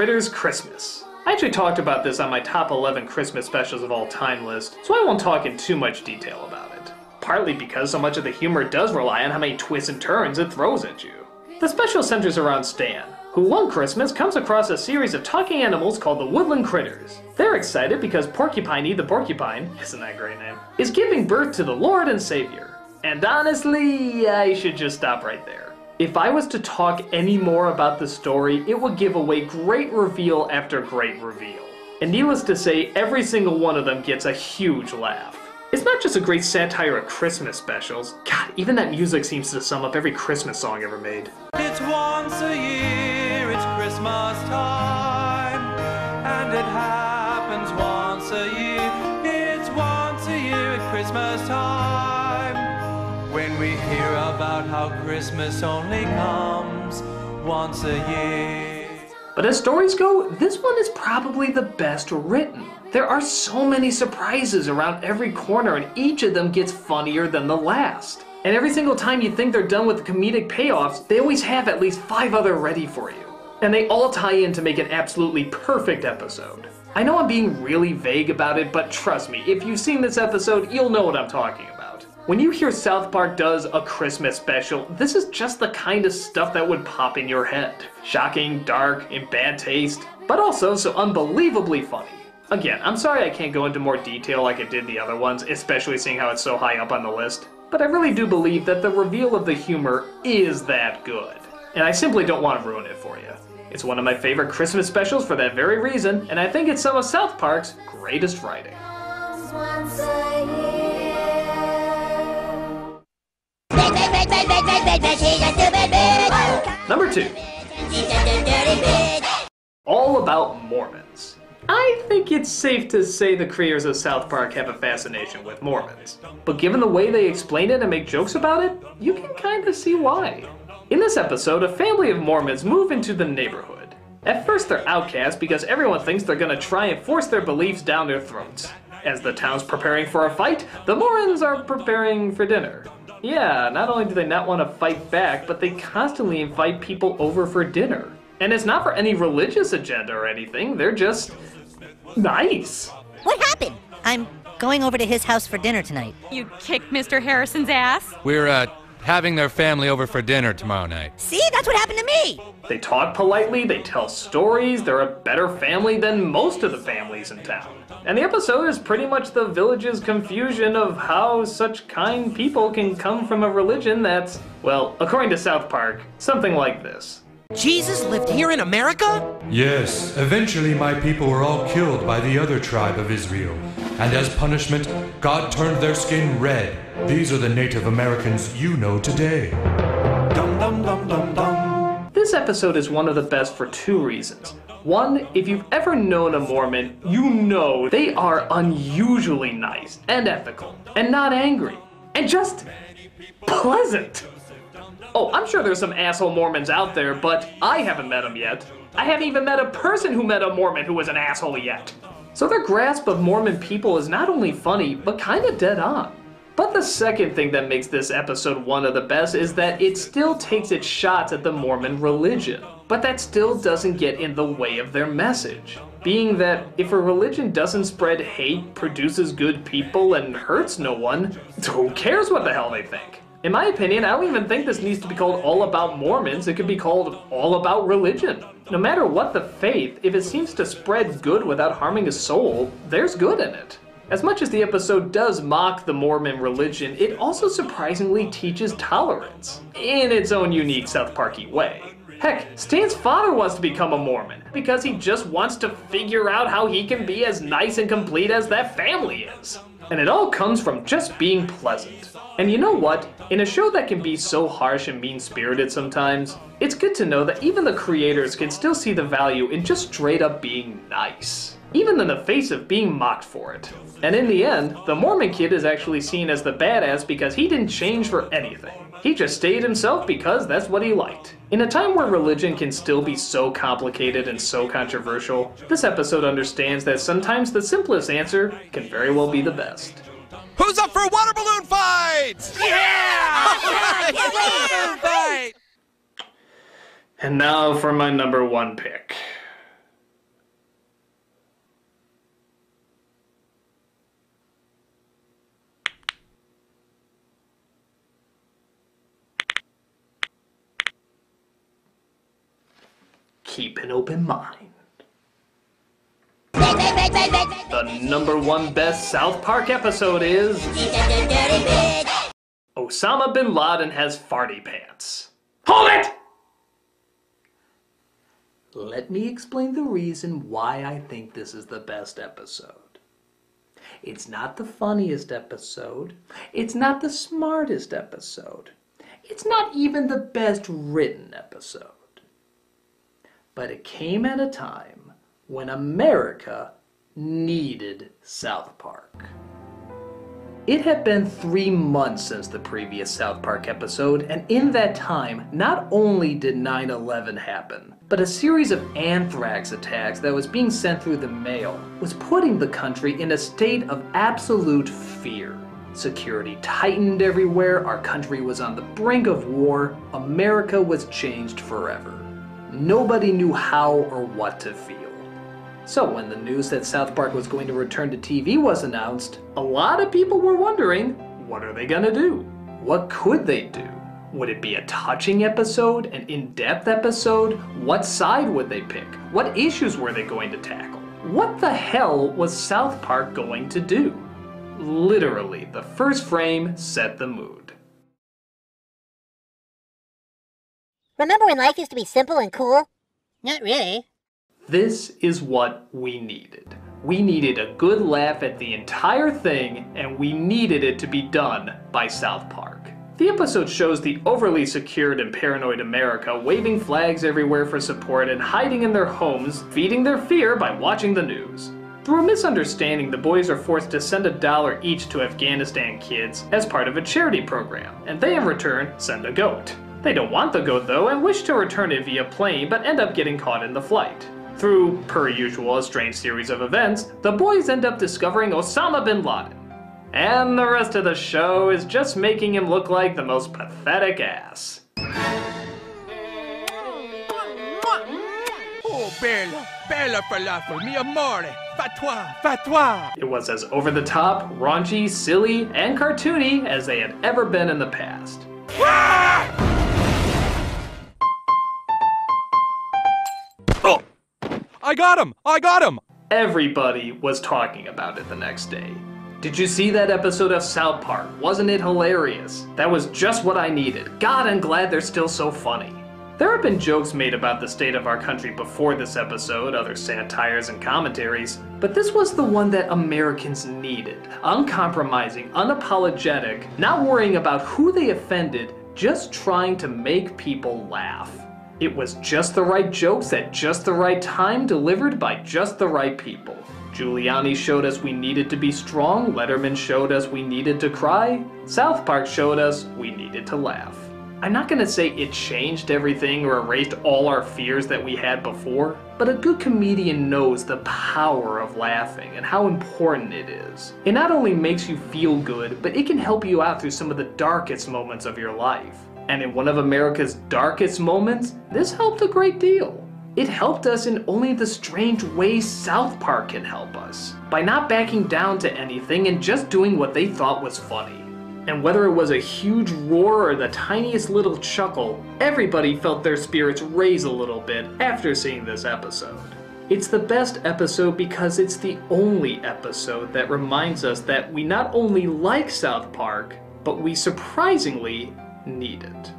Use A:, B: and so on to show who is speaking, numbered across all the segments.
A: Critters Christmas. I actually talked about this on my top 11 Christmas specials of all time list, so I won't talk in too much detail about it. Partly because so much of the humor does rely on how many twists and turns it throws at you. The special centers around Stan, who one Christmas comes across a series of talking animals called the Woodland Critters. They're excited because Porcupiney the Porcupine, isn't that a great name, is giving birth to the Lord and Savior. And honestly, I should just stop right there. If I was to talk any more about the story, it would give away great reveal after great reveal. And needless to say, every single one of them gets a huge laugh. It's not just a great satire of Christmas specials. God, even that music seems to sum up every Christmas song ever made.
B: It's once a year, it's Christmas time, and it happens once a year. It's once a year at Christmas time, when we hear about how Christmas only comes once a year.
A: But as stories go, this one is probably the best written. There are so many surprises around every corner, and each of them gets funnier than the last. And every single time you think they're done with the comedic payoffs, they always have at least 5 other ready for you. And they all tie in to make an absolutely perfect episode. I know I'm being really vague about it, but trust me, if you've seen this episode, you'll know what I'm talking about. When you hear South Park does a Christmas special, this is just the kind of stuff that would pop in your head. Shocking, dark, in bad taste, but also so unbelievably funny. Again, I'm sorry I can't go into more detail like I did the other ones, especially seeing how it's so high up on the list. But I really do believe that the reveal of the humor is that good. And I simply don't want to ruin it for you. It's one of my favorite Christmas specials for that very reason, and I think it's some of South Park's greatest writing. Number 2. All About Mormons. I think it's safe to say the creators of South Park have a fascination with Mormons. But given the way they explain it and make jokes about it, you can kind of see why. In this episode, a family of Mormons move into the neighborhood. At first they're outcast because everyone thinks they're gonna try and force their beliefs down their throats. As the town's preparing for a fight, the Mormons are preparing for dinner. Yeah, not only do they not want to fight back, but they constantly invite people over for dinner. And it's not for any religious agenda or anything, they're just nice.
C: What happened? I'm going over to his house for dinner tonight.
D: You kicked Mr. Harrison's ass?
E: We're, having their family over for dinner tomorrow night.
C: See, that's what happened to me.
A: They talk politely, they tell stories, they're a better family than most of the families in town. And the episode is pretty much the village's confusion of how such kind people can come from a religion that's, well, according to South Park, something like this.
F: Jesus lived here in America?
G: Yes, eventually my people were all killed by the other tribe of Israel. And as punishment, God turned their skin red. These are the Native Americans you know today.
B: Dum dum dum dum dum.
A: This episode is one of the best for 2 reasons. One, if you've ever known a Mormon, you know they are unusually nice and ethical and not angry and just pleasant. Oh, I'm sure there's some asshole Mormons out there, but I haven't met them yet. I haven't even met a person who met a Mormon who was an asshole yet. So their grasp of Mormon people is not only funny, but kind of dead on. But the second thing that makes this episode one of the best is that it still takes its shots at the Mormon religion. But that still doesn't get in the way of their message. Being that if a religion doesn't spread hate, produces good people, and hurts no one, who cares what the hell they think? In my opinion, I don't even think this needs to be called All About Mormons. It could be called All About Religion. No matter what the faith, if it seems to spread good without harming a soul, there's good in it. As much as the episode does mock the Mormon religion, it also surprisingly teaches tolerance, in its own unique South Parky way. Heck, Stan's father wants to become a Mormon, because he just wants to figure out how he can be as nice and complete as that family is. And it all comes from just being pleasant. And you know what? In a show that can be so harsh and mean-spirited sometimes, it's good to know that even the creators can still see the value in just straight up being nice, even in the face of being mocked for it. And in the end, the Mormon kid is actually seen as the badass because he didn't change for anything. He just stayed himself because that's what he liked. In a time where religion can still be so complicated and so controversial, this episode understands that sometimes the simplest answer can very well be the best.
F: Who's up for a water balloon fight? Yeah! Water balloon fight!
A: And now for my number 1 pick. keep an open mind. The #1 best South Park episode is Osama bin Laden has farty pants. Hold it! Let me explain the reason why I think this is the best episode. It's not the funniest episode. It's not the smartest episode. It's not even the best written episode. But it came at a time when America needed South Park. It had been 3 months since the previous South Park episode, and in that time, not only did 9/11 happen, but a series of anthrax attacks that was being sent through the mail was putting the country in a state of absolute fear. Security tightened everywhere, our country was on the brink of war, America was changed forever. Nobody knew how or what to feel. So when the news that South Park was going to return to TV was announced, a lot of people were wondering, what are they gonna do? What could they do? Would it be a touching episode, an in-depth episode? What side would they pick? What issues were they going to tackle? What the hell was South Park going to do? Literally, the first frame set the mood.
H: Remember when life used to be simple and cool? Not really.
A: This is what we needed. We needed a good laugh at the entire thing, and we needed it to be done by South Park. The episode shows the overly secured and paranoid America waving flags everywhere for support and hiding in their homes, feeding their fear by watching the news. Through a misunderstanding, the boys are forced to send $1 each to Afghanistan kids as part of a charity program, and they in return send a goat. They don't want the goat though and wish to return it via plane, but end up getting caught in the flight. Through, per usual, a strange series of events, the boys end up discovering Osama bin Laden. And the rest of the show is just making him look like the most pathetic ass.
F: Oh, bella, bella falafel, mi amore, fatwa, fatwa.
A: It was as over-the-top, raunchy, silly, and cartoony as they had ever been in the past.
F: Oh, I got him! I got him!
A: Everybody was talking about it the next day. Did you see that episode of South Park? Wasn't it hilarious? That was just what I needed. God, I'm glad they're still so funny. There have been jokes made about the state of our country before this episode, other satires and commentaries, but this was the one that Americans needed. Uncompromising, unapologetic, not worrying about who they offended, just trying to make people laugh. It was just the right jokes at just the right time, delivered by just the right people. Giuliani showed us we needed to be strong, Letterman showed us we needed to cry, South Park showed us we needed to laugh. I'm not gonna say it changed everything or erased all our fears that we had before, but a good comedian knows the power of laughing and how important it is. It not only makes you feel good, but it can help you out through some of the darkest moments of your life. And in one of America's darkest moments, this helped a great deal. It helped us in only the strange ways South Park can help us, by not backing down to anything and just doing what they thought was funny. And whether it was a huge roar or the tiniest little chuckle, everybody felt their spirits raise a little bit after seeing this episode. It's the best episode because it's the only episode that reminds us that we not only like South Park, but we surprisingly need it.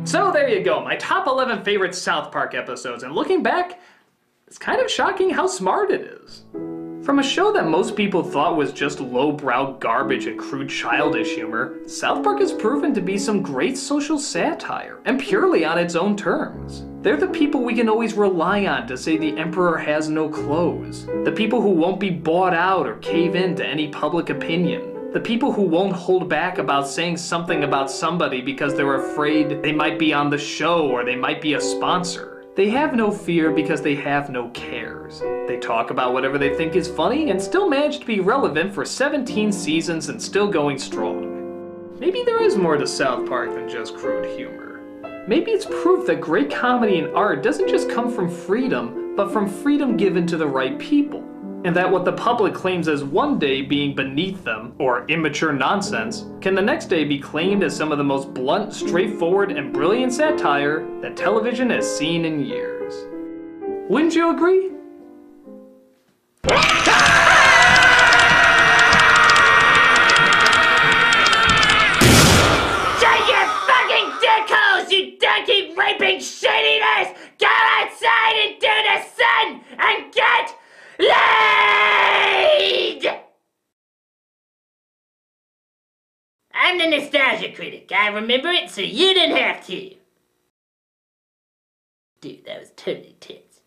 A: So there you go, my top 11 favorite South Park episodes, and looking back, it's kind of shocking how smart it is. From a show that most people thought was just lowbrow garbage and crude childish humor, South Park has proven to be some great social satire, and purely on its own terms. They're the people we can always rely on to say the emperor has no clothes, the people who won't be bought out or cave in to any public opinion, the people who won't hold back about saying something about somebody because they're afraid they might be on the show or they might be a sponsor. They have no fear because they have no cares. They talk about whatever they think is funny and still manage to be relevant for 17 seasons and still going strong. Maybe there is more to South Park than just crude humor. Maybe it's proof that great comedy and art doesn't just come from freedom, but from freedom given to the right people. and that what the public claims as one day being beneath them, or immature nonsense, can the next day be claimed as some of the most blunt, straightforward, and brilliant satire that television has seen in years. Wouldn't you agree?
I: Shut your fucking dick holes, you donkey raping shittiness! Go outside into the sun and get laid! I'm the nostalgia critic. I remember it so you didn't have to. Dude, that was totally tits.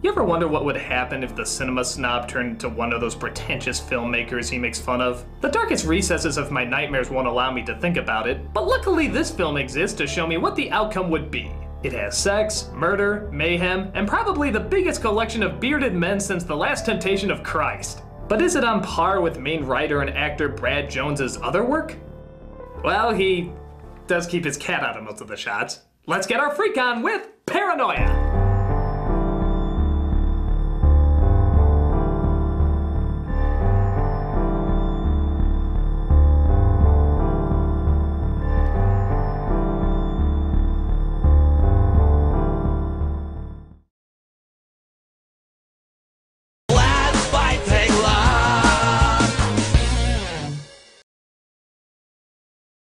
A: You ever wonder what would happen if the cinema snob turned into one of those pretentious filmmakers he makes fun of? The darkest recesses of my nightmares won't allow me to think about it, but luckily this film exists to show me what the outcome would be. It has sex, murder, mayhem, and probably the biggest collection of bearded men since The Last Temptation of Christ. But is it on par with main writer and actor Brad Jones's other work? Well, he does keep his cat out of most of the shots. Let's get our freak on with Paranoia!